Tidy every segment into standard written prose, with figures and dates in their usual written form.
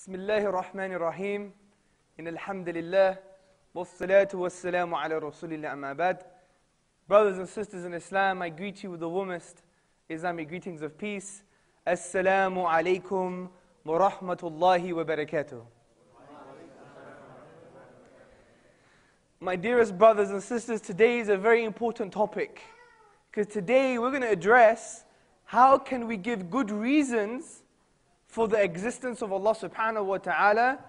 Bismillahir Rahmanir Rahim. Alhamdulillah. Wassalatu wassalamu ala Rasulillah amma ba'd. Brothers and sisters in Islam, I greet you with the warmest Islamic greetings of peace. Assalamu alaikum wa rahmatullahi wa barakatuh. My dearest brothers and sisters, today is a very important topic. Because today we're going to address how can we give good reasons for the existence of Allah subhanahu wa ta'ala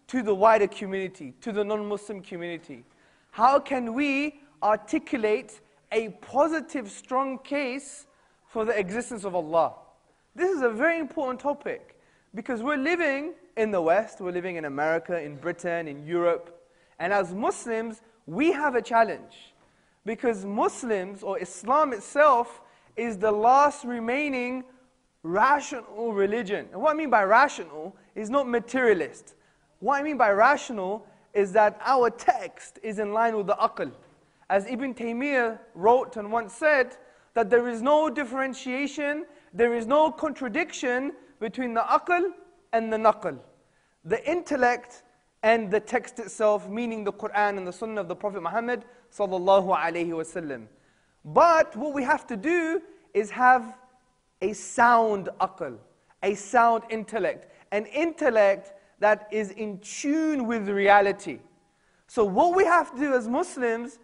to the wider community, to the non-Muslim community. How can we articulate a positive, strong case for the existence of Allah? This is a very important topic because we're living in the West, we're living in America, in Britain, in Europe, and as Muslims, we have a challenge because Muslims, or Islam itself, is the last remaining rational religion. And what I mean by rational is not materialist. What I mean by rational is that our text is in line with the aql. As Ibn Taymiyyah wrote and once said, that there is no differentiation, there is no contradiction between the aql and the naql. The intellect and the text itself, meaning the Qur'an and the Sunnah of the Prophet Muhammad sallallahu alaihi wasallam. But what we have to do is have a sound aql, a sound intellect, an intellect that is in tune with reality. So what we have to do as Muslims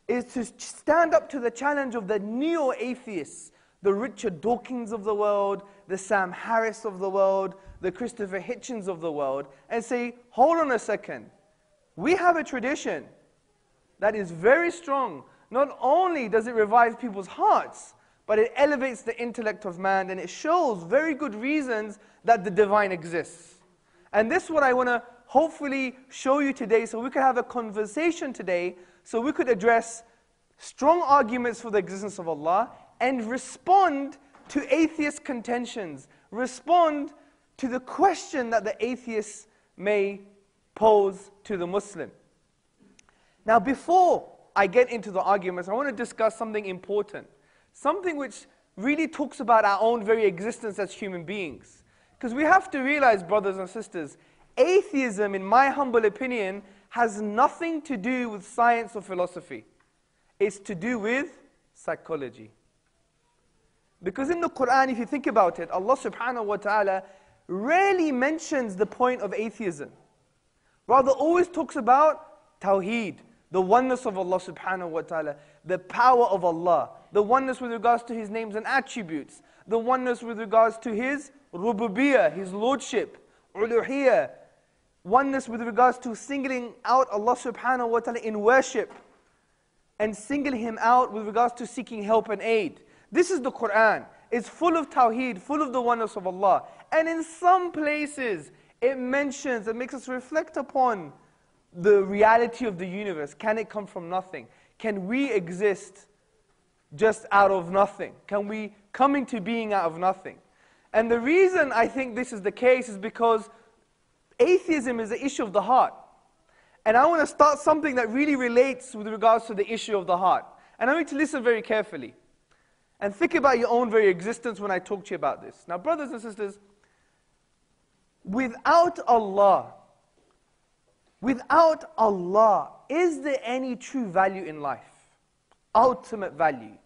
is to stand up to the challenge of the neo-atheists, the Richard Dawkins of the world, the Sam Harris of the world, the Christopher Hitchens of the world, and say, hold on a second, we have a tradition that is very strong. Not only does it revive people's hearts, but it elevates the intellect of man, and it shows very good reasons that the divine exists. And this is what I want to hopefully show you today, so we could have a conversation today, so we could address strong arguments for the existence of Allah, and respond to atheist contentions, respond to the question that the atheists may pose to the Muslim. Now before I get into the arguments, I want to discuss something important. Something which really talks about our own very existence as human beings. Because we have to realize, brothers and sisters, atheism, in my humble opinion, has nothing to do with science or philosophy. It's to do with psychology. Because in the Qur'an, if you think about it, Allah subhanahu wa ta'ala rarely mentions the point of atheism. Rather, always talks about tawheed, the oneness of Allah subhanahu wa ta'ala, the power of Allah, the oneness with regards to His names and attributes, the oneness with regards to His rububiyyah, His lordship, uluhiyyah, oneness with regards to singling out Allah subhanahu wa ta'ala in worship, and singling Him out with regards to seeking help and aid. This is the Qur'an. It's full of tawheed, full of the oneness of Allah. And in some places, it mentions, it makes us reflect upon the reality of the universe. Can it come from nothing? Can we exist just out of nothing? Can we come into being out of nothing? And the reason I think this is the case is because atheism is an issue of the heart. And I want to start something that really relates with regards to the issue of the heart. And I want you to listen very carefully. And think about your own very existence when I talk to you about this. Now, brothers and sisters, without Allah, is there any true value in life? Ultimate value.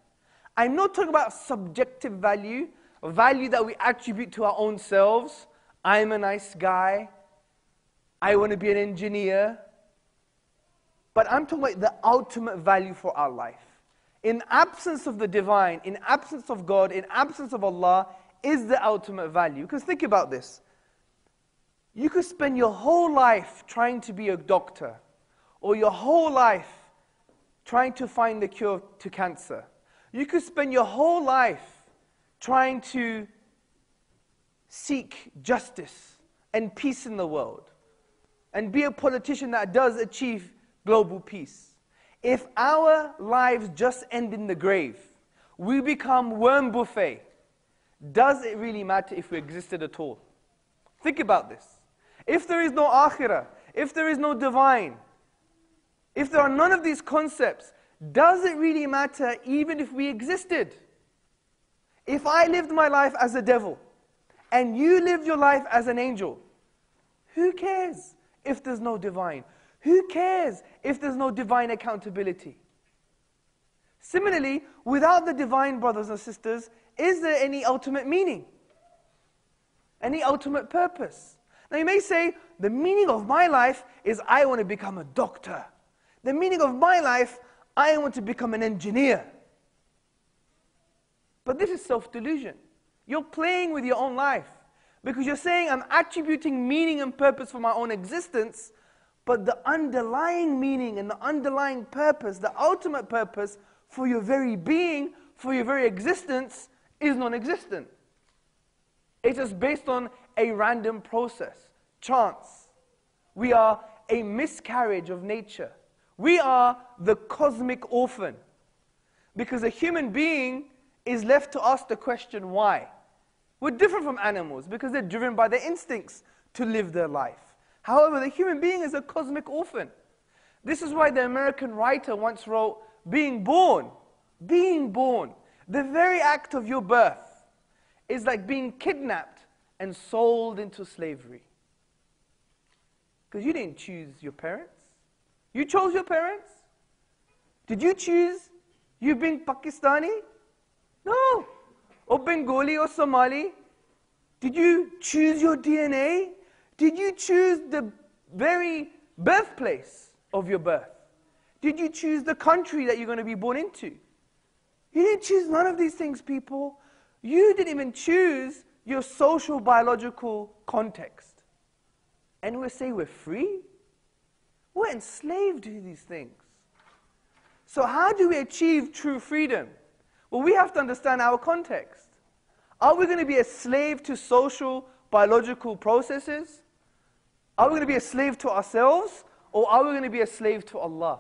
I'm not talking about subjective value, value that we attribute to our own selves. I'm a nice guy. I want to be an engineer. But I'm talking about the ultimate value for our life. In absence of the divine, in absence of God, in absence of Allah, is the ultimate value. Because think about this. You could spend your whole life trying to be a doctor, or your whole life trying to find the cure to cancer. You could spend your whole life trying to seek justice and peace in the world, and be a politician that does achieve global peace. If our lives just end in the grave, we become worm buffet, does it really matter if we existed at all? Think about this. If there is no akhirah, if there is no divine, if there are none of these concepts, does it really matter even if we existed? If I lived my life as a devil, and you lived your life as an angel, Who cares if there's no divine? Who cares if there's no divine accountability? Similarly, without the divine, brothers and sisters, is there any ultimate meaning? Any ultimate purpose? Now you may say, the meaning of my life is I want to become a doctor. The meaning of my life, I want to become an engineer. But this is self-delusion. You're playing with your own life. Because you're saying, I'm attributing meaning and purpose for my own existence, but the underlying meaning and the underlying purpose, the ultimate purpose for your very being, for your very existence, is non-existent. It's just based on a random process, chance. We are a miscarriage of nature. We are the cosmic orphan. Because a human being is left to ask the question, why? We're different from animals because they're driven by their instincts to live their life. However, the human being is a cosmic orphan. This is why the American writer once wrote, being born, the very act of your birth is like being kidnapped and sold into slavery. Because you didn't choose your parents. You chose your parents? Did you choose you being Pakistani? No. Or Bengali or Somali? Did you choose your DNA? Did you choose the very birthplace of your birth? Did you choose the country that you're going to be born into? You didn't choose none of these things, people. You didn't even choose your social biological context. And we say we're free? We're enslaved to these things. So how do we achieve true freedom? Well, we have to understand our context. Are we going to be a slave to social, biological processes? Are we going to be a slave to ourselves? Or are we going to be a slave to Allah?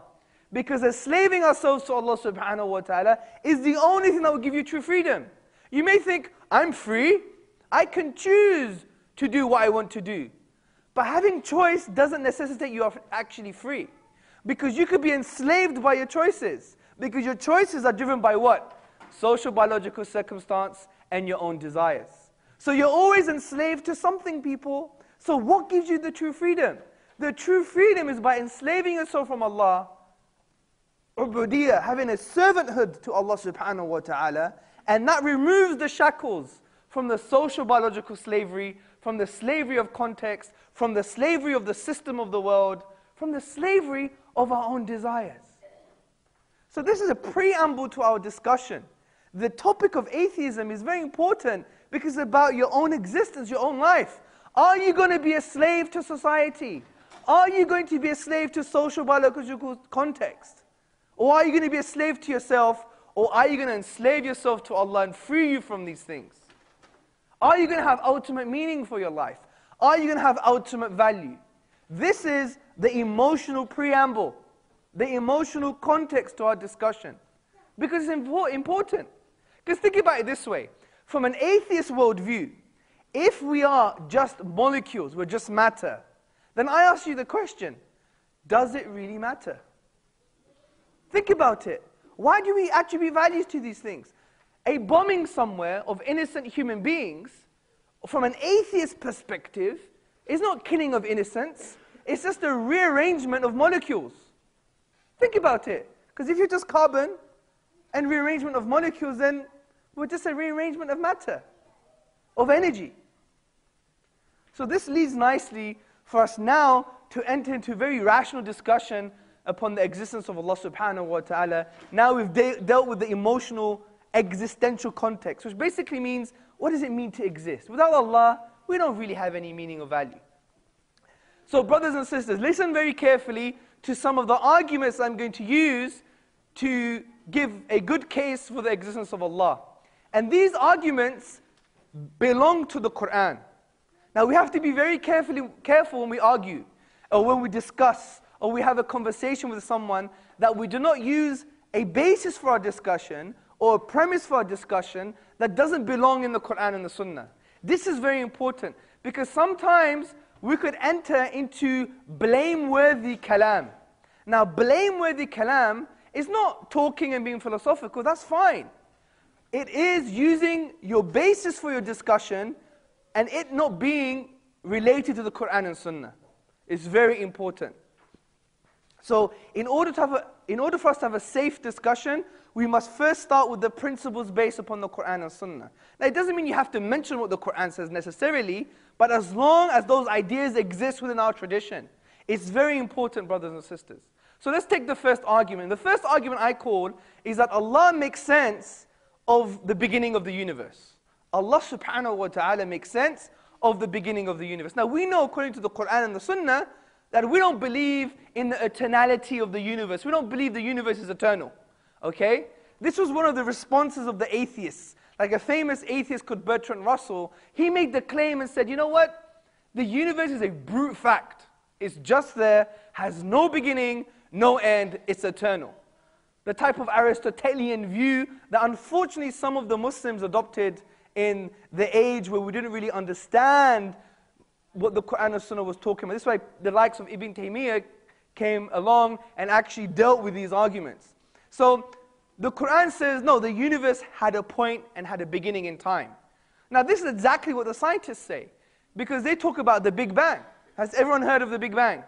Because enslaving ourselves to Allah subhanahu wa ta'ala is the only thing that will give you true freedom. You may think, I'm free. I can choose to do what I want to do. But having choice doesn't necessitate you are actually free. Because you could be enslaved by your choices. Because your choices are driven by what? Social, biological circumstance and your own desires. So you're always enslaved to something, people. So what gives you the true freedom? The true freedom is by enslaving yourself from Allah, ubudiyah, having a servanthood to Allah subhanahu wa ta'ala, and that removes the shackles from the social biological slavery, from the slavery of context, from the slavery of the system of the world, from the slavery of our own desires. So this is a preamble to our discussion. The topic of atheism is very important because it's about your own existence, your own life. Are you going to be a slave to society? Are you going to be a slave to social biological context? Or are you going to be a slave to yourself? Or are you going to enslave yourself to Allah and free you from these things? Are you going to have ultimate meaning for your life? Are you going to have ultimate value? This is the emotional preamble, the emotional context to our discussion. Because it's important. Because think about it this way. From an atheist worldview, if we are just molecules, we're just matter, then I ask you the question, does it really matter? Think about it. Why do we attribute values to these things? A bombing somewhere of innocent human beings, from an atheist perspective, is not killing of innocents. It's just a rearrangement of molecules. Think about it. Because if you're just carbon and rearrangement of molecules, then we're just a rearrangement of matter, of energy. So this leads nicely for us now to enter into a very rational discussion upon the existence of Allah subhanahu wa ta'ala. Now we've dealt with the emotional, existential context, which basically means, what does it mean to exist? Without Allah, we don't really have any meaning or value. So brothers and sisters, listen very carefully to some of the arguments I'm going to use to give a good case for the existence of Allah. And these arguments belong to the Qur'an. Now we have to be very careful when we argue, or when we discuss, or we have a conversation with someone, that we do not use a basis for our discussion, or a premise for our discussion, that doesn't belong in the Qur'an and the Sunnah. This is very important, because sometimes we could enter into blameworthy kalam. Now blameworthy kalam is not talking and being philosophical, that's fine. It is using your basis for your discussion and it not being related to the Qur'an and Sunnah. It's very important. So in order for us to have a safe discussion, we must first start with the principles based upon the Qur'an and Sunnah. Now it doesn't mean you have to mention what the Qur'an says necessarily, but as long as those ideas exist within our tradition, it's very important, brothers and sisters. So let's take the first argument. The first argument I call is that Allah makes sense of the beginning of the universe. Allah subhanahu wa ta'ala makes sense of the beginning of the universe. Now we know, according to the Qur'an and the Sunnah, that we don't believe in the eternality of the universe. We don't believe the universe is eternal. Okay? This was one of the responses of the atheists. Like a famous atheist called Bertrand Russell, he made the claim and said, you know what? The universe is a brute fact. It's just there, has no beginning, no end, it's eternal. The type of Aristotelian view that unfortunately some of the Muslims adopted in the age where we didn't really understand what the Qur'an and Sunnah was talking about. This is why the likes of Ibn Taymiyyah came along and actually dealt with these arguments. So the Qur'an says, no, the universe had a point and had a beginning in time. Now this is exactly what the scientists say, because they talk about the Big Bang. Has everyone heard of the Big Bang?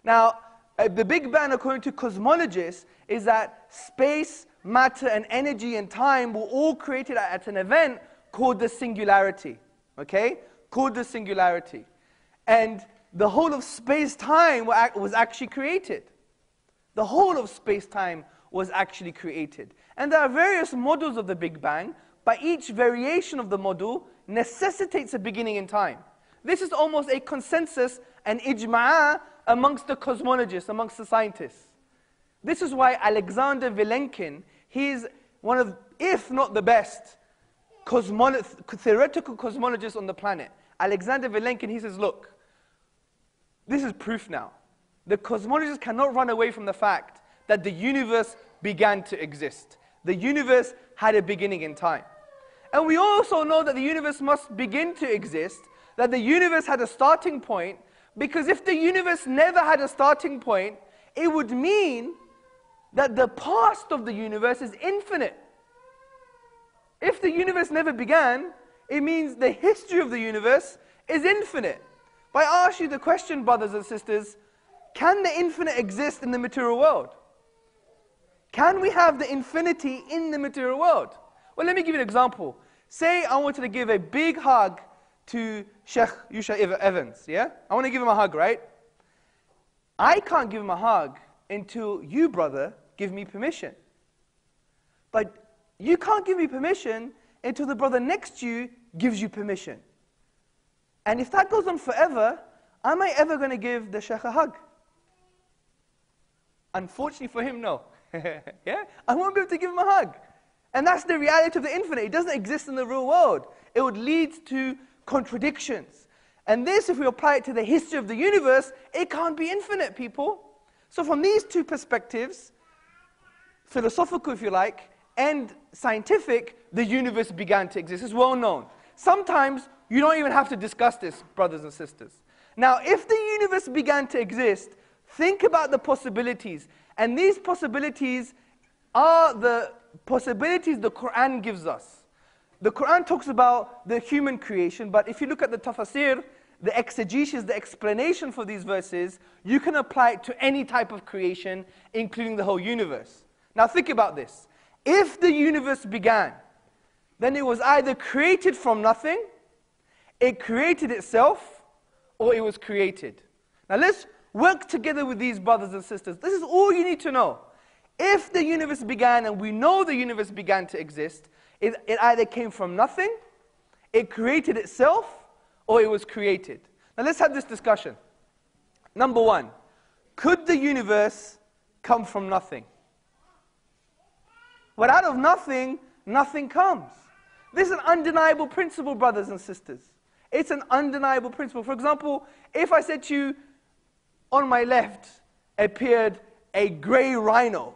Now, the Big Bang, according to cosmologists, is that space, matter, and energy and time were all created at an event called the singularity. Okay? Called the singularity. And the whole of space-time was actually created. The whole of space-time was actually created. And there are various models of the Big Bang, but each variation of the model necessitates a beginning in time. This is almost a consensus, an ijma'a amongst the cosmologists, amongst the scientists. This is why Alexander Vilenkin, he's one of, if not the best, theoretical cosmologist on the planet. Alexander Vilenkin, he says, look, this is proof now. The cosmologists cannot run away from the fact that the universe began to exist. The universe had a beginning in time. And we also know that the universe must begin to exist, that the universe had a starting point, because if the universe never had a starting point, it would mean that the past of the universe is infinite. If the universe never began, it means the history of the universe is infinite. But I ask you the question, brothers and sisters, can the infinite exist in the material world? Can we have the infinity in the material world? Well, let me give you an example. Say I wanted to give a big hug to Sheikh Yusha Evans, yeah? I want to give him a hug, right? I can't give him a hug until you, brother, give me permission. But you can't give me permission until the brother next to you gives you permission. And if that goes on forever, am I ever going to give the Sheikh a hug? Unfortunately for him, no. Yeah? I won't be able to give him a hug. And that's the reality of the infinite. It doesn't exist in the real world. It would lead to contradictions. And this, if we apply it to the history of the universe, it can't be infinite, people. So from these two perspectives, philosophical if you like, and scientific, the universe began to exist. It's well known. Sometimes you don't even have to discuss this, brothers and sisters. Now, if the universe began to exist, think about the possibilities. And these possibilities are the possibilities the Qur'an gives us. The Qur'an talks about the human creation, but if you look at the tafsir, the exegesis, the explanation for these verses, you can apply it to any type of creation, including the whole universe. Now think about this. If the universe began, then it was either created from nothing, it created itself, or it was created. Now let's work together with these brothers and sisters. This is all you need to know. If the universe began, and we know the universe began to exist, it either came from nothing, it created itself, or it was created. Now let's have this discussion. Number one, could the universe come from nothing? But out of nothing, nothing comes. This is an undeniable principle, brothers and sisters. It's an undeniable principle. For example, if I said to you, on my left appeared a grey rhino,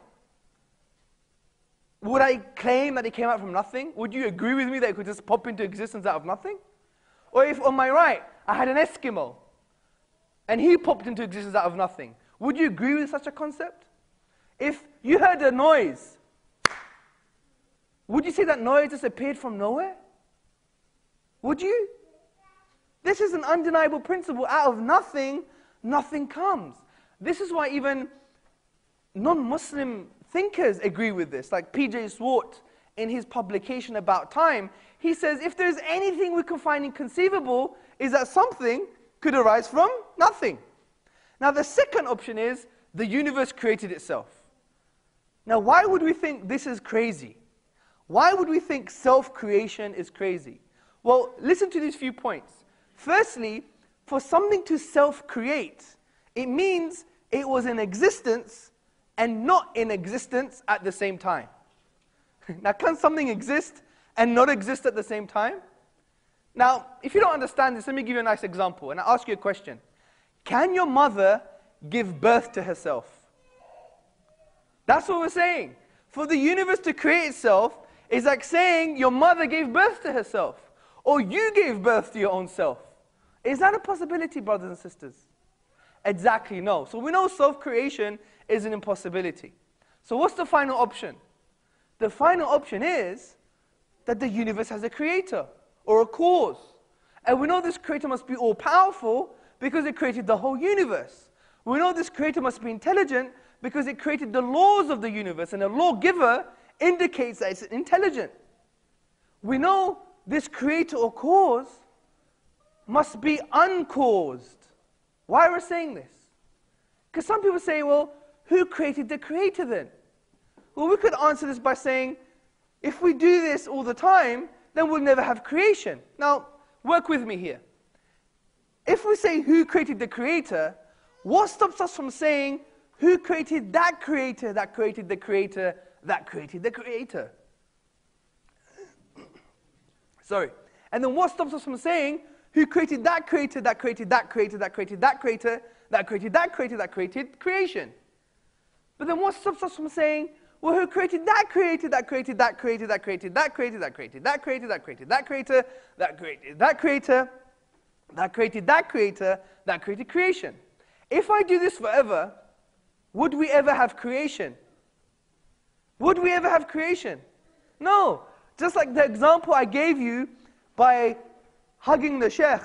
would I claim that it came out from nothing? Would you agree with me that it could just pop into existence out of nothing? Or if on my right, I had an Eskimo, and he popped into existence out of nothing, would you agree with such a concept? If you heard a noise, would you say that noise just appeared from nowhere? Would you? This is an undeniable principle. Out of nothing, nothing comes. This is why even non-Muslim thinkers agree with this. Like P.J. Swart, in his publication About Time, he says, if there's anything we can find inconceivable, is that something could arise from nothing. Now the second option is, the universe created itself. Now why would we think this is crazy? Why would we think self-creation is crazy? Well, listen to these few points. Firstly, for something to self-create, it means it was in existence and not in existence at the same time. Now, can something exist and not exist at the same time? Now, if you don't understand this, let me give you a nice example, and I'll ask you a question. Can your mother give birth to herself? That's what we're saying. For the universe to create itself is like saying your mother gave birth to herself, or you gave birth to your own self. Is that a possibility, brothers and sisters? Exactly no. So we know self-creation is an impossibility. So what's the final option? The final option is that the universe has a creator or a cause. And we know this creator must be all-powerful because it created the whole universe. We know this creator must be intelligent because it created the laws of the universe, and a lawgiver indicates that it's intelligent. We know this creator or cause must be uncaused. Why are we saying this? Because some people say, well, who created the creator then? Well, we could answer this by saying, if we do this all the time, then we'll never have creation. Now, work with me here. If we say who created the creator, what stops us from saying who created that creator, that created the creator, that created the creator? Sorry. And then what stops us from saying who created that creator, that created that creator, that created that creator, that created that creator, that created creation? But then what stops us from saying, well, who created that creator, that created that creator, that created that creator, that created that creator, that created that creator, that created that creator, that created that creator, that created creation? If I do this forever, would we ever have creation? Would we ever have creation? No. Just like the example I gave you by hugging the sheikh.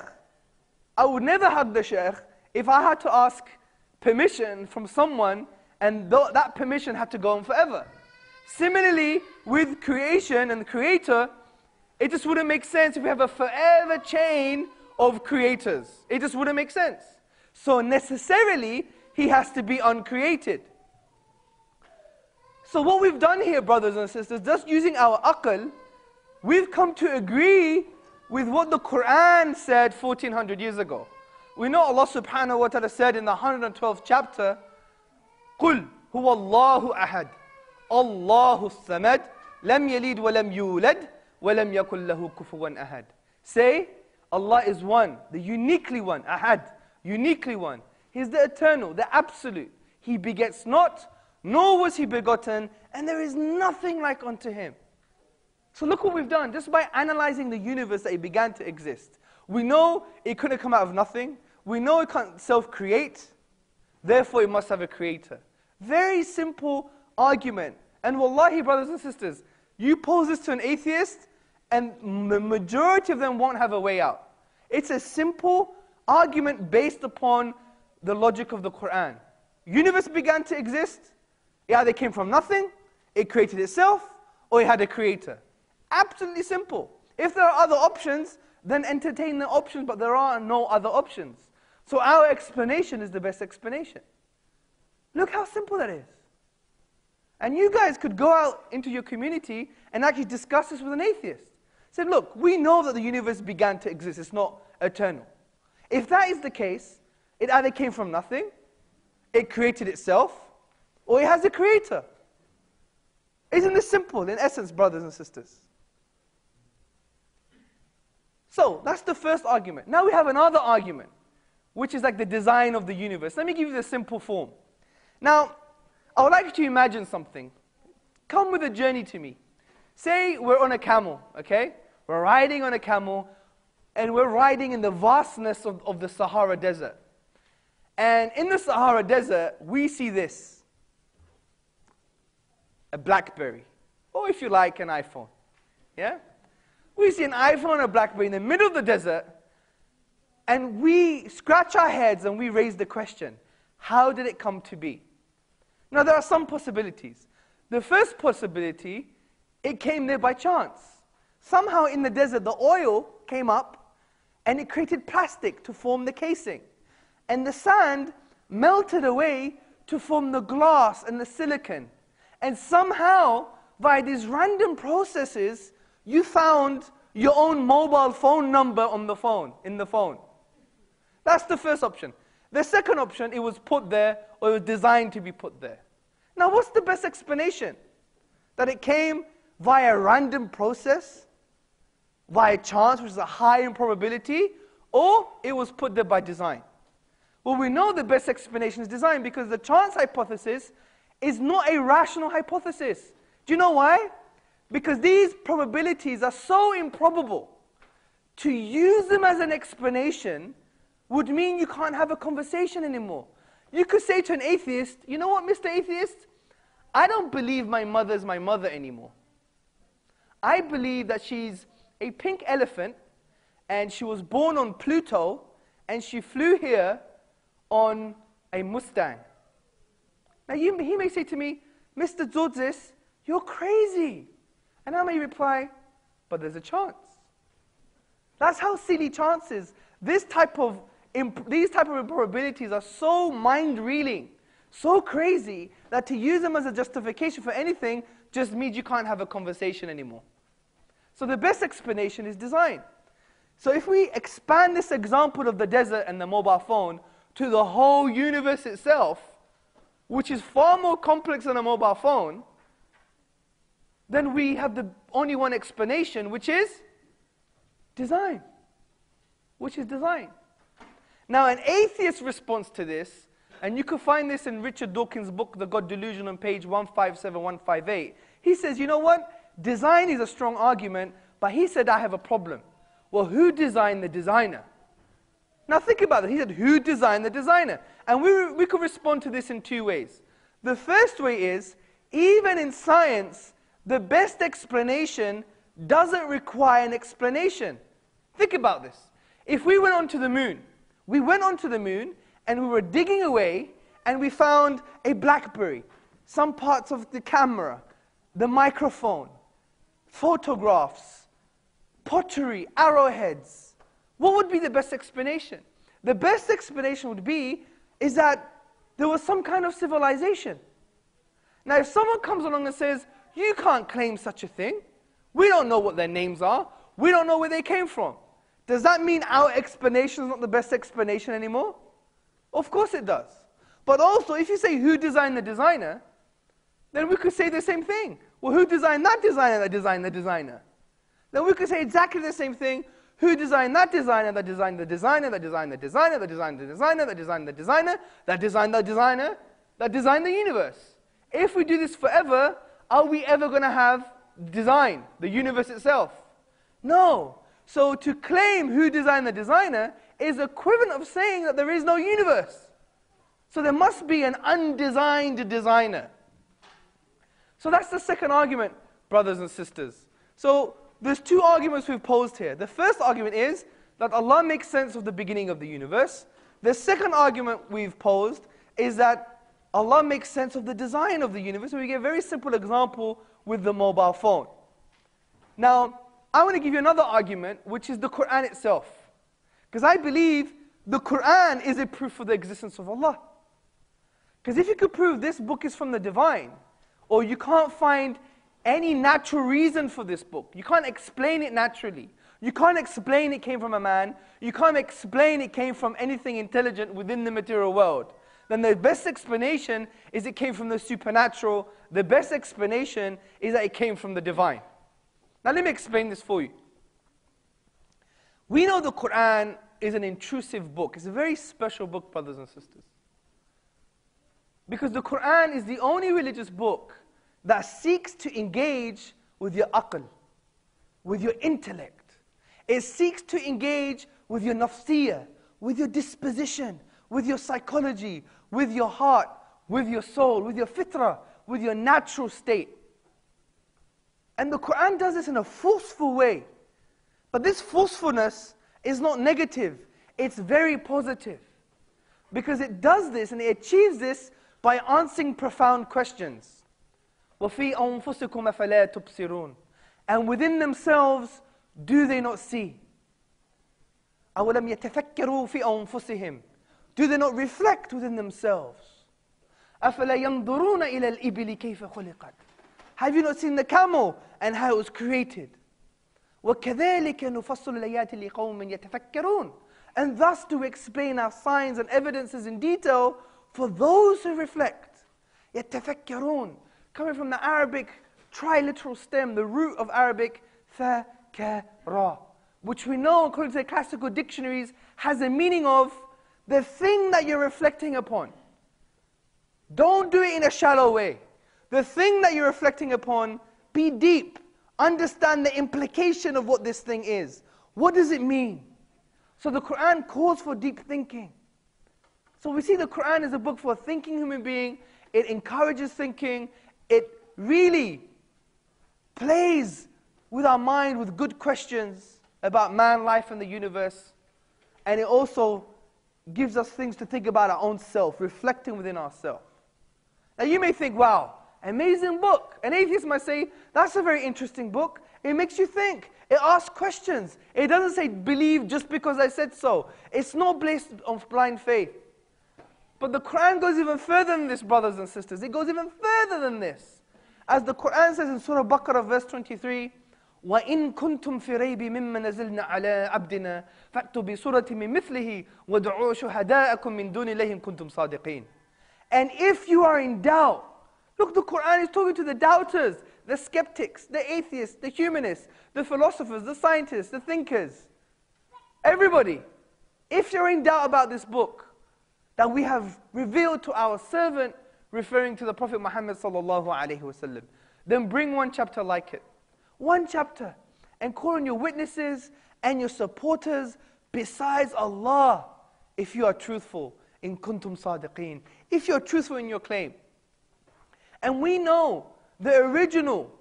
I would never hug the sheikh if I had to ask permission from someone and that permission had to go on forever. Similarly, with creation and the creator, it just wouldn't make sense if we have a forever chain of creators. It just wouldn't make sense. So necessarily, he has to be uncreated. So what we've done here, brothers and sisters, just using our aql, we've come to agree with what the Qur'an said 1400 years ago. We know Allah subhanahu wa ta'ala said in the 112th chapter, قُلْ هُوَ اللَّهُ أَحَدٌ اللَّهُ الصَّمَدُ لَمْ يَلِدْ وَلَمْ يُولَدْ وَلَمْ يَكُنْ لَهُ كُفُوًا أَحَدٌ. Say, Allah is one, the uniquely one, ahad, uniquely one. He's the eternal, the absolute. He begets not, nor was he begotten, and there is nothing like unto him. So look what we've done, just by analyzing the universe that it began to exist. We know it couldn't come out of nothing. We know it can't self-create. Therefore, it must have a creator. Very simple argument. And wallahi, brothers and sisters, you pose this to an atheist, and the majority of them won't have a way out. It's a simple argument based upon the logic of the Qur'an. Universe began to exist. It either came from nothing, it created itself, or it had a creator. Absolutely simple. If there are other options, then entertain the options, but there are no other options. So our explanation is the best explanation. Look how simple that is. And you guys could go out into your community and actually discuss this with an atheist. Say, look, we know that the universe began to exist. It's not eternal. If that is the case, it either came from nothing, it created itself, or it has a creator. Isn't this simple in essence, brothers and sisters? So, that's the first argument. Now we have another argument, which is like the design of the universe. Let me give you the simple form. Now, I would like you to imagine something. Come with a journey to me. Say we're on a camel, okay? We're riding on a camel, and we're riding in the vastness of the Sahara Desert. And in the Sahara Desert, we see this. A BlackBerry, or if you like, an iPhone. Yeah? We see an iPhone and a BlackBerry in the middle of the desert, And we scratch our heads and we raise the question, how did it come to be? Now there are some possibilities. The first possibility, it came there by chance. Somehow in the desert the oil came up and it created plastic to form the casing. And the sand melted away to form the glass and the silicon. And somehow, via these random processes, you found your own mobile phone number on the phone, in the phone. That's the first option. The second option, it was put there, or it was designed to be put there. Now, what's the best explanation? That it came via a random process, via chance, which is a high improbability, or it was put there by design? Well, we know the best explanation is design, because the chance hypothesis is not a rational hypothesis. Do you know why? Because these probabilities are so improbable. To use them as an explanation would mean you can't have a conversation anymore. You could say to an atheist, you know what, Mr. Atheist? I don't believe my mother's my mother anymore. I believe that she's a pink elephant, and she was born on Pluto, and she flew here on a Mustang. Now he may say to me, Mr. Zodzis, you're crazy. And I may reply, but there's a chance. That's how silly chance is. These type of improbabilities are so mind-reeling, so crazy, that to use them as a justification for anything just means you can't have a conversation anymore. So the best explanation is design. So if we expand this example of the desert and the mobile phone to the whole universe itself, which is far more complex than a mobile phone, then we have the only one explanation, which is design. Which is design. Now, an atheist response to this, and you can find this in Richard Dawkins' book, The God Delusion, on page 157, 158. He says, you know what? Design is a strong argument, but he said, I have a problem. Well, who designed the designer? Now think about it. He said, who designed the designer? And we could respond to this in two ways. The first way is, even in science, the best explanation doesn't require an explanation. Think about this. If we went onto the moon, and we were digging away, and we found a BlackBerry, some parts of the camera, the microphone, photographs, pottery, arrowheads. What would be the best explanation? The best explanation would be is that there was some kind of civilization. Now, if someone comes along and says, you can't claim such a thing, we don't know what their names are, we don't know where they came from, does that mean our explanation is not the best explanation anymore? Of course it does. But also, if you say who designed the designer, then we could say the same thing. Well, who designed that designer that designed the designer? Then we could say exactly the same thing. Who designed that designer that designed the designer that designed the designer that designed the designer that designed the designer that designed the designer that designed the universe? If we do this forever, are we ever going to have design, the universe itself? No. So to claim who designed the designer is equivalent of saying that there is no universe. So there must be an undesigned designer. So that's the second argument, brothers and sisters. So there's two arguments we've posed here. The first argument is that Allah makes sense of the beginning of the universe. The second argument we've posed is that Allah makes sense of the design of the universe. So we get a very simple example with the mobile phone. Now, I want to give you another argument, which is the Qur'an itself. Because I believe the Qur'an is a proof for the existence of Allah. Because if you could prove this book is from the divine, or you can't find any natural reason for this book, you can't explain it naturally, you can't explain it came from a man, you can't explain it came from anything intelligent within the material world, then the best explanation is it came from the supernatural. The best explanation is that it came from the divine. Now let me explain this for you. We know the Qur'an is an intrusive book. It's a very special book, brothers and sisters. Because the Qur'an is the only religious book that seeks to engage with your aql, with your intellect. It seeks to engage with your nafsiyah, with your disposition, with your psychology, with your heart, with your soul, with your fitrah, with your natural state. And the Qur'an does this in a forceful way. But this forcefulness is not negative. It's very positive. Because it does this and it achieves this by answering profound questions. وَفِي أَنفُسِكُمْ أَفَلَا تُبْصِرُونَ. And within themselves, do they not see? أَوَلَمْ يَتَفَكَّرُوا فِي أَنفُسِهِمْ. Do they not reflect within themselves? أَفَلَا يَنْظُرُونَ إِلَى الْإِبِلِ كَيْفَ خُلِقَتْ. Have you not seen the camel and how it was created? وَكَذَلِكَ نُفَصِّلُ الْآيَاتِ لِقَوْمٍ يَتَفَكَّرُونَ. And thus do we explain our signs and evidences in detail for those who reflect. يَتَفَكَّرُونَ. Coming from the Arabic triliteral stem, the root of Arabic, ثَكَرَى, which we know, according to the classical dictionaries, has a meaning of the thing that you're reflecting upon. Don't do it in a shallow way. The thing that you're reflecting upon, be deep. Understand the implication of what this thing is. What does it mean? So the Qur'an calls for deep thinking. So we see the Qur'an is a book for a thinking human being. It encourages thinking. It really plays with our mind with good questions about man, life, and the universe. And it also gives us things to think about our own self, reflecting within ourselves. Now you may think, wow, amazing book. An atheist might say, that's a very interesting book. It makes you think. It asks questions. It doesn't say, believe just because I said so. It's not based on blind faith. But the Qur'an goes even further than this, brothers and sisters. It goes even further than this. As the Qur'an says in Surah Baqarah, verse 23, وَإِن كُنْتُمْ فِي رَيْبٍ مِمَّا نَزَلْنَا عَلَىٰ عَبْدِنَا فَأْتُوا بِسُورَةٍ مِّن مِثْلِهِ وَادْعُوا شُهَدَاءَكُم مِّن دُونِ اللَّهِ إِن كُنتُمْ صَادِقِينَ. And if you are in doubt, look, the Qur'an is talking to the doubters, the skeptics, the atheists, the humanists, the philosophers, the scientists, the thinkers. Everybody. If you're in doubt about this book that we have revealed to our servant, referring to the Prophet Muhammad sallallahu alaihi wasallam, then bring one chapter like it. One chapter. And call on your witnesses and your supporters besides Allah, if you are truthful. In kuntum sadiqeen. If you're truthful in your claim. And we know the original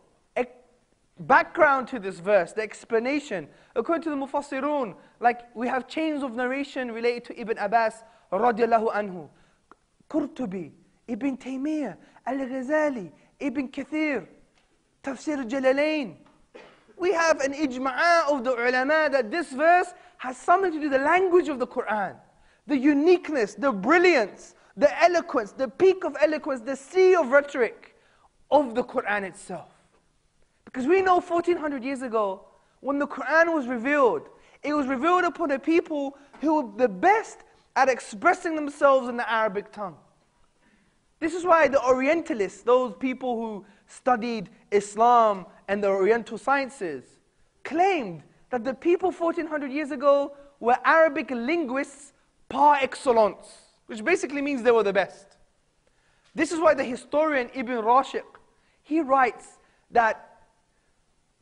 background to this verse, the explanation, according to the Mufassirun, like we have chains of narration related to Ibn Abbas radiallahu anhu, Qurtubi, Ibn Taymiyyah, Al-Ghazali, Ibn Kathir, Tafsir Jalalain. We have an ijma'ah of the ulama that this verse has something to do with the language of the Qur'an, the uniqueness, the brilliance, the eloquence, the peak of eloquence, the sea of rhetoric of the Qur'an itself. Because we know 1400 years ago, when the Qur'an was revealed, it was revealed upon a people who were the best at expressing themselves in the Arabic tongue. This is why the Orientalists, those people who studied Islam and the Oriental sciences, claimed that the people 1400 years ago were Arabic linguists par excellence, which basically means they were the best. This is why the historian Ibn Rashid, he writes that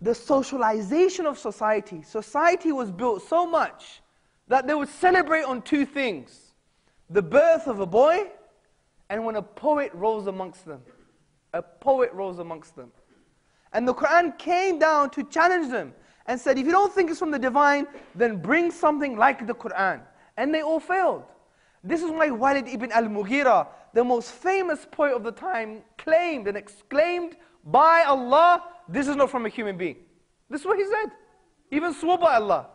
the socialization of society was built so much that they would celebrate on two things: the birth of a boy and when a poet rose amongst them. A poet rose amongst them. And the Qur'an came down to challenge them and said, if you don't think it's from the divine, then bring something like the Qur'an. And they all failed. This is why Walid ibn al-Mughira, the most famous poet of the time, claimed and exclaimed, by Allah, this is not from a human being. This is what he said. Even swore by Allah.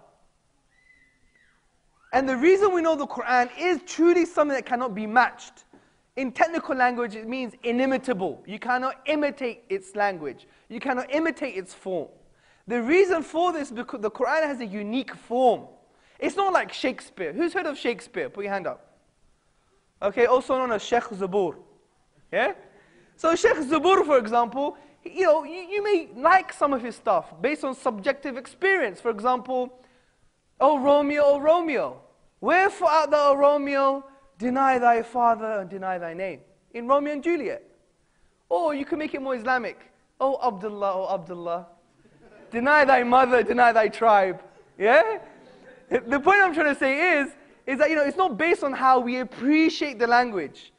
And the reason we know the Qur'an is truly something that cannot be matched. In technical language, it means inimitable. You cannot imitate its language. You cannot imitate its form. The reason for this is because the Qur'an has a unique form. It's not like Shakespeare. Who's heard of Shakespeare? Put your hand up. Okay, also known as Sheikh Zabur. Yeah? So Sheikh Zabur, for example, you may like some of his stuff based on subjective experience. For example, O Romeo, wherefore art thou, O Romeo, deny thy father and deny thy name? In Romeo and Juliet. Or you can make it more Islamic. O Abdullah, deny thy mother, deny thy tribe. Yeah? The point I'm trying to say is that it's not based on how we appreciate the language.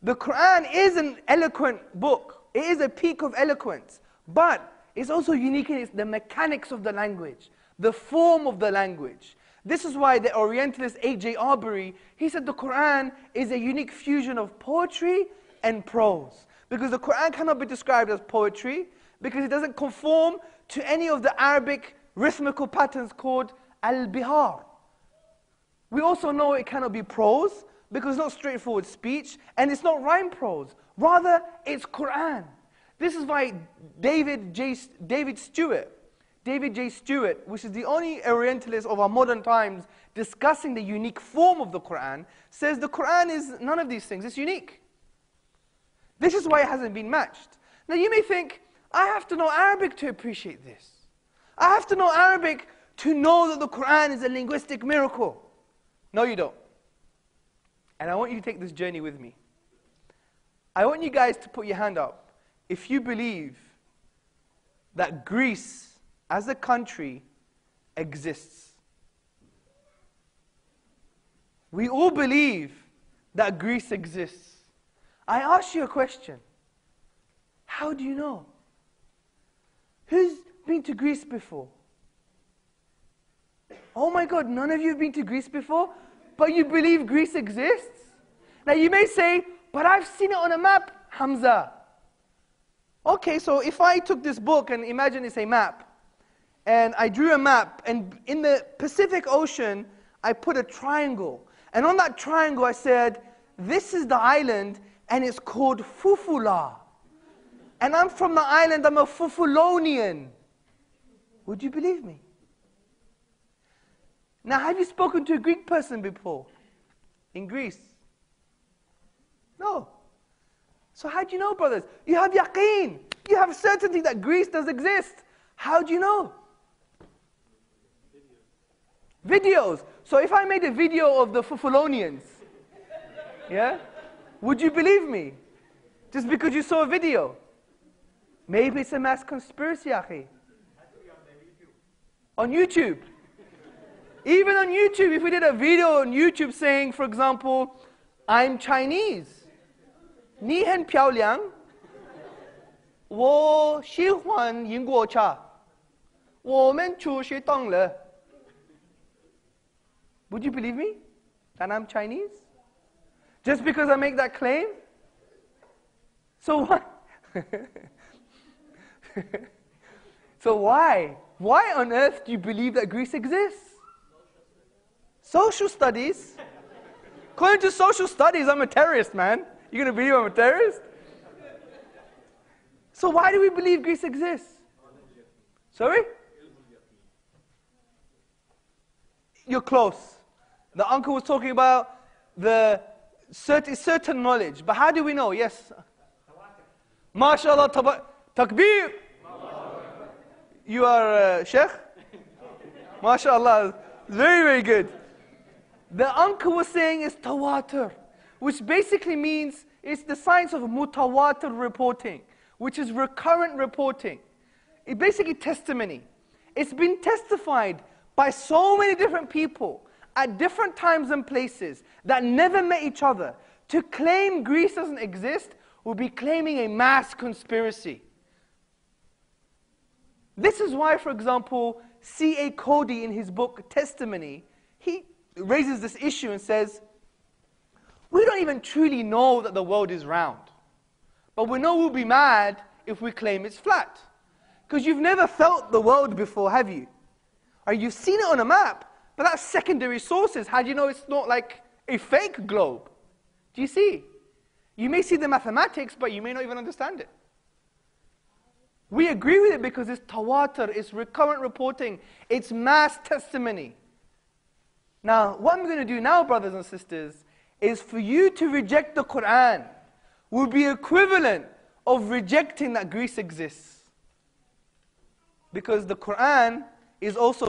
The Qur'an is an eloquent book. It is a peak of eloquence. But it's also unique in the mechanics of the language, the form of the language, This is why the Orientalist A.J. Arbery, he said the Qur'an is a unique fusion of poetry and prose. Because the Qur'an cannot be described as poetry, because it doesn't conform to any of the Arabic rhythmical patterns called al-bihar. We also know it cannot be prose, because it's not straightforward speech, and it's not rhyme prose. Rather, it's Qur'an. This is why David J. Stewart, which is the only Orientalist of our modern times discussing the unique form of the Qur'an, says the Qur'an is none of these things, it's unique. This is why it hasn't been matched. Now you may think, I have to know Arabic to appreciate this. I have to know Arabic to know that the Qur'an is a linguistic miracle. No, you don't. And I want you to take this journey with me. I want you guys to put your hand up if you believe that Greece as a country exists. We all believe that Greece exists. I ask you a question. How do you know? Who's been to Greece before? Oh my God, none of you have been to Greece before? But you believe Greece exists? Now you may say, but I've seen it on a map, Hamza. Okay, so if I took this book and imagine it's a map, and I drew a map, and in the Pacific Ocean, I put a triangle. And on that triangle I said, this is the island, and it's called Fufula. And I'm from the island, I'm a Fufulonian. Would you believe me? Now, have you spoken to a Greek person before? In Greece? No. So how do you know, brothers? You have yaqeen. You have certainty that Greece does exist. How do you know? Videos. So if I made a video of the Fufulonians, yeah? Would you believe me? Just because you saw a video? Maybe it's a mass conspiracy, akhi. On YouTube. Even on YouTube, if we did a video on YouTube saying, for example, I'm Chinese. 你很漂亮. 我喜欢英国茶. 我们出去当了. Would you believe me that I'm Chinese? Just because I make that claim? So what? So why? Why on earth do you believe that Greece exists? Social studies? According to social studies, I'm a terrorist, man. You're going to believe I'm a terrorist? So why do we believe Greece exists? Sorry? You're close. The uncle was talking about the certain knowledge. But how do we know? Yes. MashaAllah, takbir. You are Sheikh? MashaAllah. Very, very good. The uncle was saying it's tawatur, which basically means it's the science of mutawatir reporting, which is recurrent reporting. It's basically testimony. It's been testified by so many different people at different times and places that never met each other. To claim Greece doesn't exist would be claiming a mass conspiracy. This is why, for example, C.A. Cody in his book Testimony, he raises this issue and says, we don't even truly know that the world is round. But we know we'll be mad if we claim it's flat. Because you've never felt the world before, have you? Or you've seen it on a map, but that's secondary sources. How do you know it's not like a fake globe? Do you see? You may see the mathematics, but you may not even understand it. We agree with it because it's tawatur, it's recurrent reporting, it's mass testimony. Now, what I'm going to do now, brothers and sisters, is for you to reject the Qur'an will be equivalent of rejecting that Greece exists. Because the Qur'an is also